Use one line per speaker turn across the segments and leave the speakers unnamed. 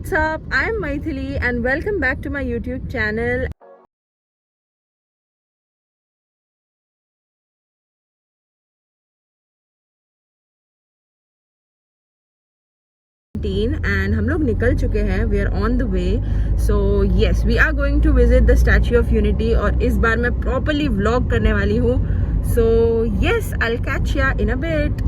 What's up? I'm Maithili and welcome back to my YouTube channel. And हम लोग निकल चुके हैं. We are on the way. So yes, we are going to visit the Statue of Unity. और इस बार मैं properly vlog करने वाली हूँ. So yes, I'll catch ya in a bit.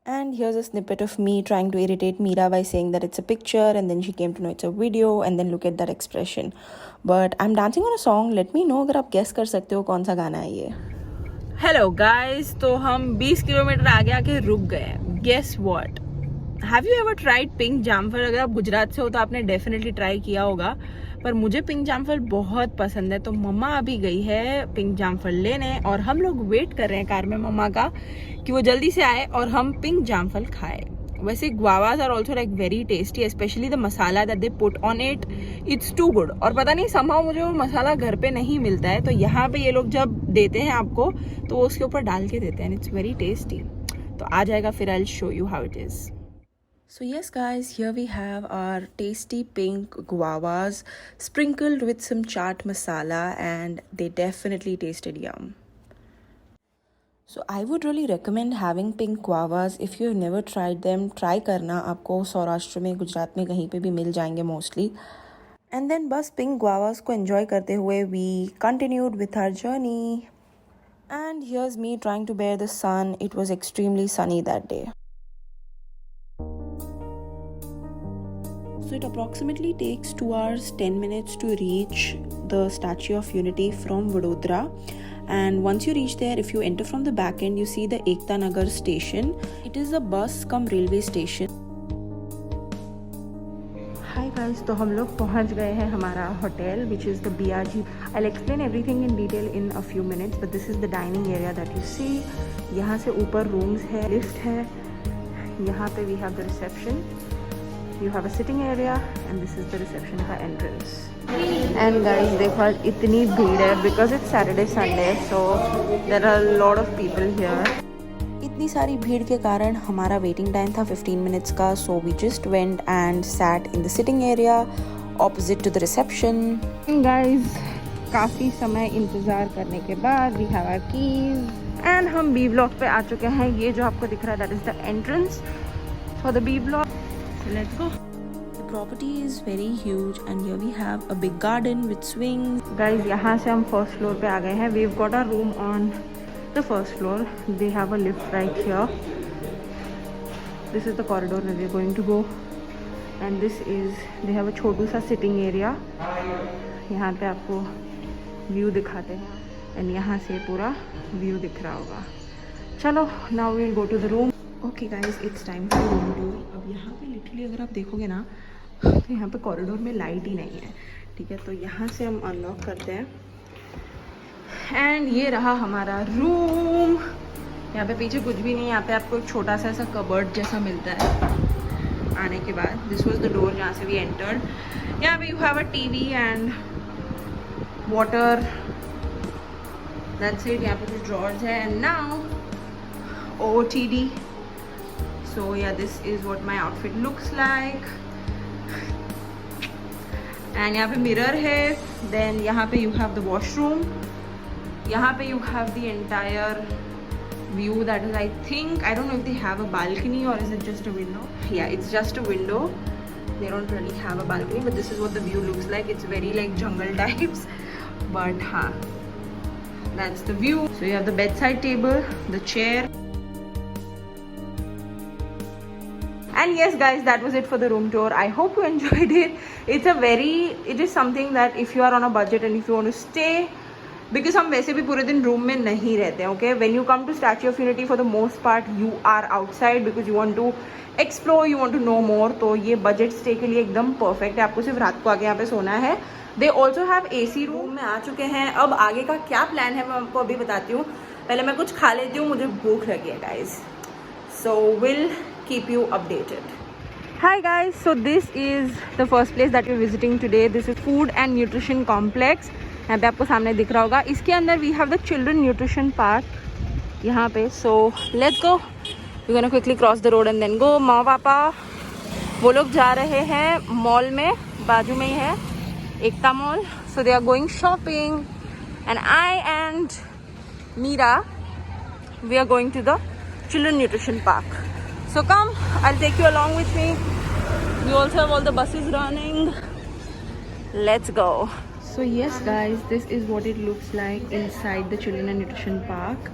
And here's a snippet of me trying to irritate Meera by saying that it's a picture, and then she came to know it's a video, and then look at that expression. But I'm dancing on a song. Let me know अगर आप guess कर सकते हो कौन सा गाना है ये. Hello guys, तो हम 20 किलोमीटर आगे आके रुक गए. Guess what? Have you ever tried pink जामफल? अगर आप गुजरात से हो तो आपने डेफिनेटली ट्राई किया होगा, पर मुझे पिंक जामफल बहुत पसंद है. तो मम्मा अभी गई है पिंक जामफल लेने और हम लोग वेट कर रहे हैं कार में मम्मा का कि वो जल्दी से आए और हम पिंक जामफल खाए. वैसे guavas are also like very tasty, especially the masala that they put on it. It's too good. और पता नहीं somehow मुझे वो मसाला घर पे नहीं मिलता है, तो यहाँ पे ये लोग जब देते हैं आपको तो वो उसके ऊपर डाल के देते हैं. It's very tasty. तो आ जाएगा फिर I'll show you how it is. So yes guys, here we have our tasty pink guavas sprinkled with some chaat masala, and they definitely tasted yum. So I would really recommend having pink guavas. If you've never tried them, try करना. आपको सौराष्ट्र में गुजरात में कहीं पे भी मिल जाएंगे mostly. And then बस pink guavas को enjoy करते हुए we continued with our journey. And here's me trying to bear the sun. It was extremely sunny that day. So it approximately takes 2 hours 10 minutes to reach the Statue of Unity from Vadodara. And once you reach there, if you enter from the back end, you see the Ekta Nagar station. It is a bus cum railway station. Hi guys, तो हम लोग पहुंच गए हैं हमारा hotel, which is the BRG. I'll explain everything in detail in a few minutes, but this is the dining area that you see. यहाँ से ऊपर rooms है, lift है. यहाँ पे we have the reception. You have a sitting area, and this is the reception का entrance. And guys, देखो आज इतनी भीड़ है because it's Saturday Sunday, so there are a lot of people here. इतनी सारी भीड़ के कारण हमारा waiting time था 15 minutes का, so we just went and sat in the sitting area opposite to the reception. Guys, काफ़ी समय इंतज़ार करने के बाद we have our keys, and हम B block पे आ चुके हैं. ये जो आपको दिख रहा है that is the entrance for the B block. So let's go. The property is very huge, and here we have a big garden with swings. Guys, यहाँ से हम first floor पे आ गए हैं. We've got our room on the first floor. They have a lift right here. This is the corridor where we're going to go, and this is they have a छोटू सा sitting area. यहाँ पे आपको view दिखाते हैं, and यहाँ से पूरा view दिख रहा होगा. चलो, now we'll go to the room. Okay guys, it's time for room tour. अब यहाँ पे लिटरली अगर आप देखोगे ना तो यहाँ पे कॉरिडोर में लाइट ही नहीं है. ठीक है, तो यहाँ से हम अनलॉक करते हैं, एंड ये रहा हमारा रूम. यहाँ पे पीछे कुछ भी नहीं, यहाँ पे आपको एक छोटा सा ऐसा कबर्ड जैसा मिलता है आने के बाद. दिस वॉज द डोर जहाँ से वी एंटर्ड. यहाँ पे you have a TV and water, that's it. यहाँ पे कुछ ड्रॉर्स है, and now OOTD. So yeah, this is what my outfit looks like. And यहाँ पे mirror है. Then यहाँ पे you have the washroom. यहाँ पे you have the entire view. That is, I think, I don't know if they have a balcony or is it just a window. Yeah, it's just a window. They don't really have a balcony, but this is what the view looks like. It's very like jungle types, but that's the view. So you have the bedside table, the chair. And yes guys, that was it for the room tour. I hope you enjoyed it. It is something that if you are on a budget and if you want to stay, because हम वैसे भी पूरे दिन room में नहीं रहते हैं. Okay, when you come to Statue of Unity, for the most part you are outside because you want to explore, you want to know more. तो ये बजट स्टे के लिए एकदम परफेक्ट है. आपको सिर्फ रात को आके यहाँ पे सोना है. They also have AC room में आ चुके हैं. अब आगे का क्या प्लान है मैं आपको अभी बताती हूँ. पहले मैं कुछ खा लेती हूँ, मुझे भूख लगी है guys. So we'll keep you updated. Hi guys, so this is the first place that we're visiting today. This is Food and Nutrition Complex. यहाँ पे आपको सामने दिख रहा होगा. इसके अंदर we have the Children Nutrition Park यहाँ पे. So let's go. We're gonna quickly cross the road and then go. माँ पापा वो लोग जा रहे हैं मॉल में, बाजू में ही है Ekta mall. So they are going shopping and I and Meera we are going to the children nutrition park. So come, I will take you along with me. You also have all the buses running. Let's go. So yes guys, this is what it looks like inside the Children and Nutrition Park.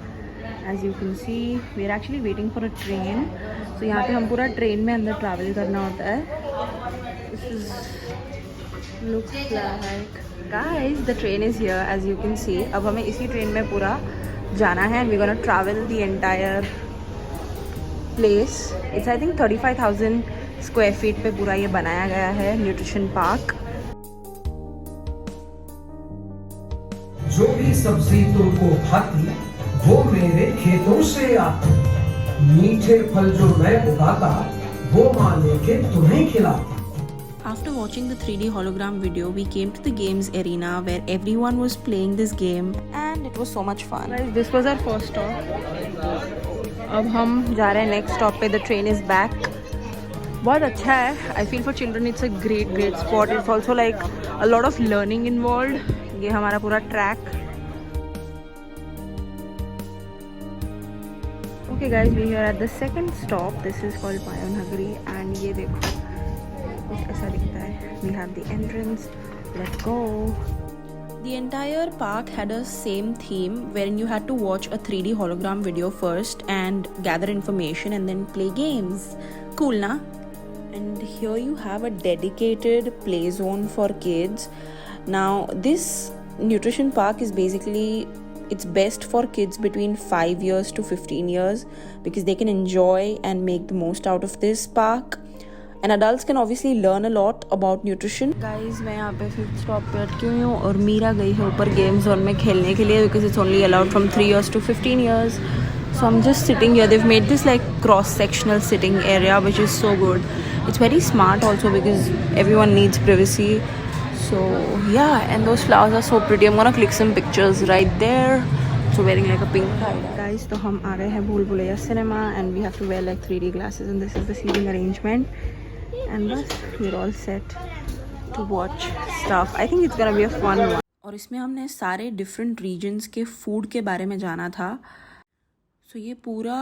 As you can see, we are actually waiting for a train. So यहाँ पे हम पूरा train में अंदर travel करना होता है. This is looks like guys, the train is here as you can see. अब हमें इसी ट्रेन में पूरा जाना है and we're gonna travel the entire place. It's I think 35,000 square feet पे पूरा ये बनाया गया है न्यूट्रिशन पार्क.
जो भी सब्जी तुमको खाती वो मेरे खेतों से आती, मीठे फल जो मैं उगाता वो माँ लेके तुम्हें खिलाती.
After watching the 3D hologram video, we came to the games arena where everyone was playing this game and it was so much fun. Guys, this was our first stop. अब हम जा रहे हैं नेक्स्ट स्टॉप पे. The train is back. बहुत अच्छा है. I feel for children it's a great spot. It's also like a lot of learning involve. ये हमारा पूरा track. Okay guys, we are at the second stop. This is called Payonagari and ये देखो कुछ ऐसा दिखता है. We have the entrance. Let's go. The entire park had a same theme wherein you had to watch a 3D hologram video first and gather information and then play games. Cool, na? And here you have a dedicated play zone for kids. Now this nutrition park is basically, it's best for kids between 5 years to 15 years because they can enjoy and make the most out of this park. And adults can obviously learn a lot about nutrition. Guys, मैं यहाँ पे 5th stop पे अटकी हुई हूँ और मीरा गई है ऊपर गेम जोन में खेलने के लिए because it's only allowed from 3 years to 15 years. So I'm just sitting here. They've made this like cross-sectional sitting area which is so good. It's very smart also because everyone needs privacy. So yeah, and those flowers are so pretty. I'm gonna click some pictures right there. So wearing like a pink tie. Guys, तो हम आ गए हैं भूल Bhulaiyaa cinema and we have to wear like 3D glasses and this is the seating arrangement. And बस we're all set to watch stuff. I think it's gonna be a fun one. और इसमें हमने सारे different regions के food के बारे में जाना था. So ये पूरा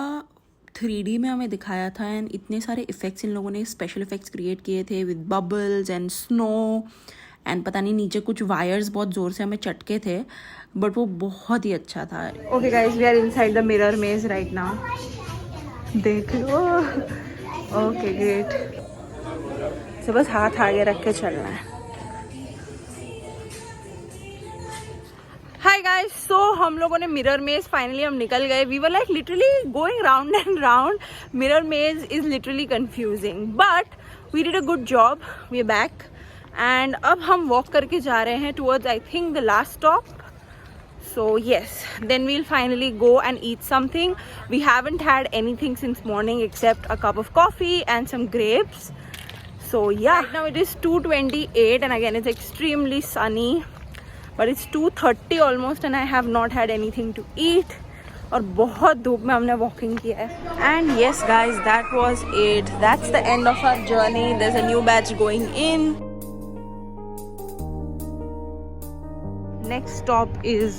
3D में हमें दिखाया था एंड इतने सारे इफ़ेक्ट्स इन लोगों ने स्पेशल इफ़ेक्ट्स क्रिएट किए थे with bubbles and snow and पता नहीं नीचे कुछ वायर्स बहुत ज़ोर से हमें चटके थे बट वो बहुत ही अच्छा था. Okay guys, we are inside the mirror maze right now. देख लो. Okay great. तो बस हाथ आगे रख के चलना है. हाय गाइस, सो हम लोगों ने मिरर मेज फाइनली हम निकल गए. We were like literally going round and round. Mirror maze is literally confusing but we did a good job. We are back and अब हम वॉक करके जा रहे हैं towards I think the last stop. So yes, then we'll finally go and eat something. We haven't had anything since morning except a cup of coffee and some grapes. So yeah, right now it is 2:28 and again it's extremely sunny. But it's 2:30 almost and I have not had anything to eat. और बहुत धूप में हमने walking किया है. And yes guys, that was it. That's the end of our journey. There's a new batch going in. Next stop is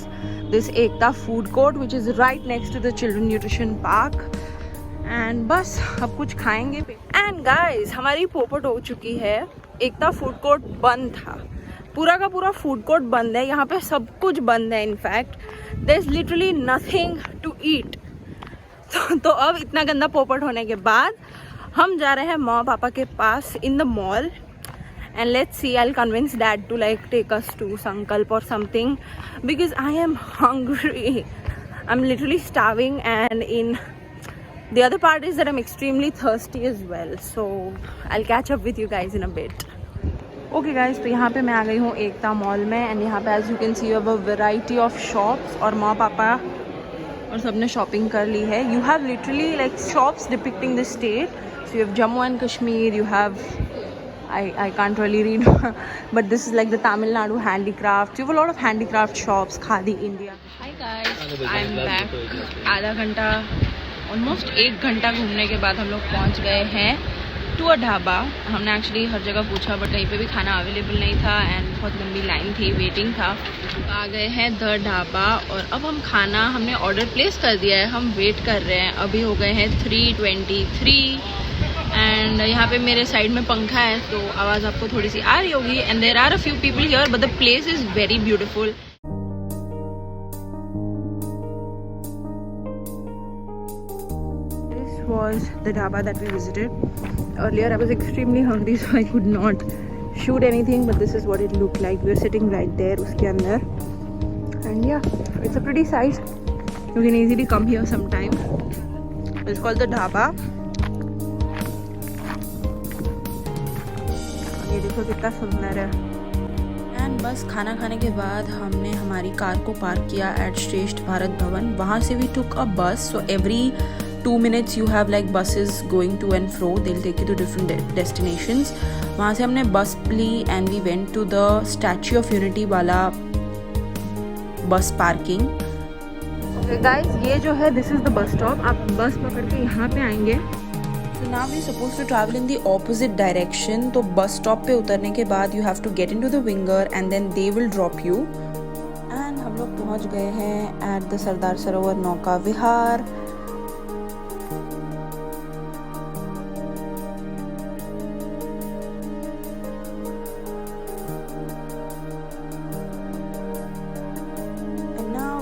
this Ekta food court which is right next to the Children Nutrition Park. And बस अब कुछ खाएंगे. And guys, हमारी पोपट हो चुकी है. एकता food court बंद था. पूरा का पूरा फूड कोर्ट बंद है. यहाँ पे सब कुछ बंद है. In fact there is literally nothing to eat. तो अब इतना गंदा पोपट होने के बाद हम जा रहे हैं मम्मा पापा के पास in the mall and let's see, I'll convince dad to like take us to Sankalp or something because I am hungry. I'm literally starving and in the other part is that I'm extremely thirsty as well. So I'll catch up with you guys in a bit. Okay guys, तो यहाँ पे मैं आ गई हूँ एकता mall में and यहाँ पे as you can see you have a variety of shops और माँ पापा और सबने शॉपिंग कर ली है. You have literally like shops depicting the state. So you have Jammu and Kashmir, you have I can't really read but this is like the Tamil Nadu handicrafts. You have a lot of handicraft shops, Khadi India. Hi guys, I'm back. आधा घंटा almost 1 घंटा घूमने के बाद हम लोग पहुंच गए हैं टू अ ढाबा. हमने एक्चुअली हर जगह पूछा बट कहीं पे भी खाना अवेलेबल नहीं था एंड बहुत लंबी लाइन थी, वेटिंग था. आ गए हैं द ढाबा और अब हम खाना हमने ऑर्डर प्लेस कर दिया है. हम वेट कर रहे हैं. अभी हो गए हैं 3:23 एंड यहाँ पे मेरे साइड में पंखा है तो आवाज़ आपको थोड़ी सी आ रही होगी. And there are a few people here but the place is very beautiful. Was the dhaba that we visited. Earlier I was extremely hungry so I could not shoot anything, but this is what it looked like. We were sitting right there uske andar and yeah, it's a pretty sight. You can easily come here sometime. It's called the dhaba. ये देखो कितना सुंदर है. And बस खाना खाने के बाद हमने हमारी कार को पार्क किया एट श्रेष्ठ भारत भवन. वहाँ से वी टुक अ बस. So every 2 minutes you have like buses going to and fro. They'll take you to different destinations. वहाँ से हमने बस ली and we went to the Statue of Unity वाला बस पार्किंग. गाइस ये जो है this is the bus stop. आप बस पकड़ के यहाँ पे आएंगे. So now we're supposed to travel in the opposite direction. तो बस स्टॉप पे उतरने के बाद you have to get into the winger and then they will drop you. And हम लोग पहुँच गए हैं at the Sardar Sarovar Nauka Vihar.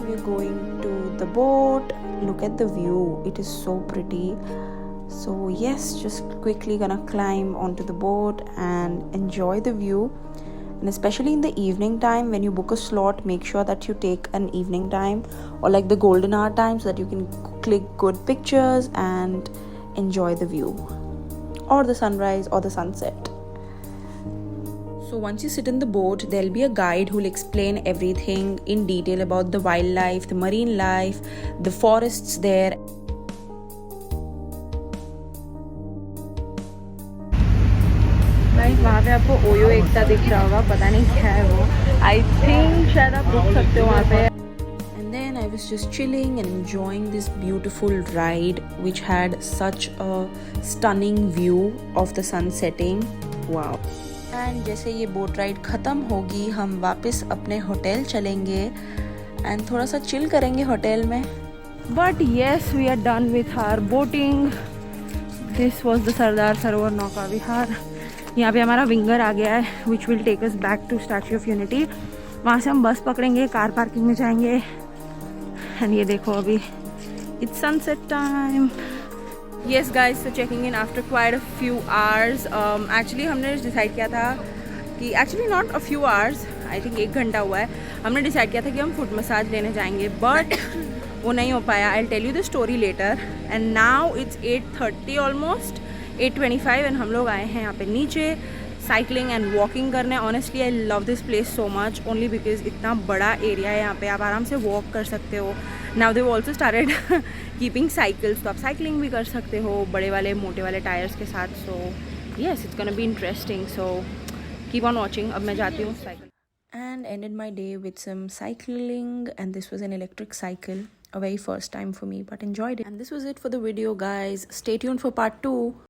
We're going to the boat. Look at the view, it is so pretty. So yes, just quickly gonna climb onto the boat and enjoy the view. And especially in the evening time when you book a slot, make sure that you take an evening time or like the golden hour time so that you can click good pictures and enjoy the view or the sunrise or the sunset. So once you sit in the boat, there'll be a guide who'll explain everything in detail about the wildlife, the marine life, the forests there. Guys, वहाँ पे आपको OYO एकता दिख रहा होगा, पता नहीं क्या है वो. I think शायद आप रुक सकते हो वहाँ पे. And then I was just chilling and enjoying this beautiful ride which had such a stunning view of the sun setting. Wow. And जैसे ये बोट राइड ख़त्म होगी हम वापस अपने होटल चलेंगे एंड थोड़ा सा चिल करेंगे होटल में. But yes we are done with our boating. This was the Sardar Sarovar Nauka विहार. यहाँ पे हमारा विंगर आ गया है which will take us back to Statue of Unity. वहाँ से हम बस पकड़ेंगे, कार पार्किंग में जाएंगे. एंड ये देखो अभी it's sunset time. Yes guys, so checking in after quite a few hours. Actually हमने डिसाइड किया था कि actually not a few hours, I think 1 घंटा हुआ है. हमने डिसाइड किया था कि हम फुट मसाज लेने जाएंगे बट वो नहीं हो पाया. I'll tell you the story later. And now it's 8:30 almost 8:25 and हम लोग आए हैं यहाँ पे नीचे साइकिलिंग एंड वॉकिंग करने. Honestly I love this place so much only because इतना बड़ा एरिया है यहाँ पे, आप आराम से वॉक कर सकते हो. Now they also started keeping cycles, तो आप साइकिलिंग भी कर सकते हो बड़े वाले मोटे वाले टायर्स के साथ. So yes it's gonna be interesting. So keep on watching. अब मैं जाती हूँ cycle. And ended my day with some cycling and this was an electric cycle. A very first time for me but enjoyed it. And this was it for the video guys. Stay tuned for part 2.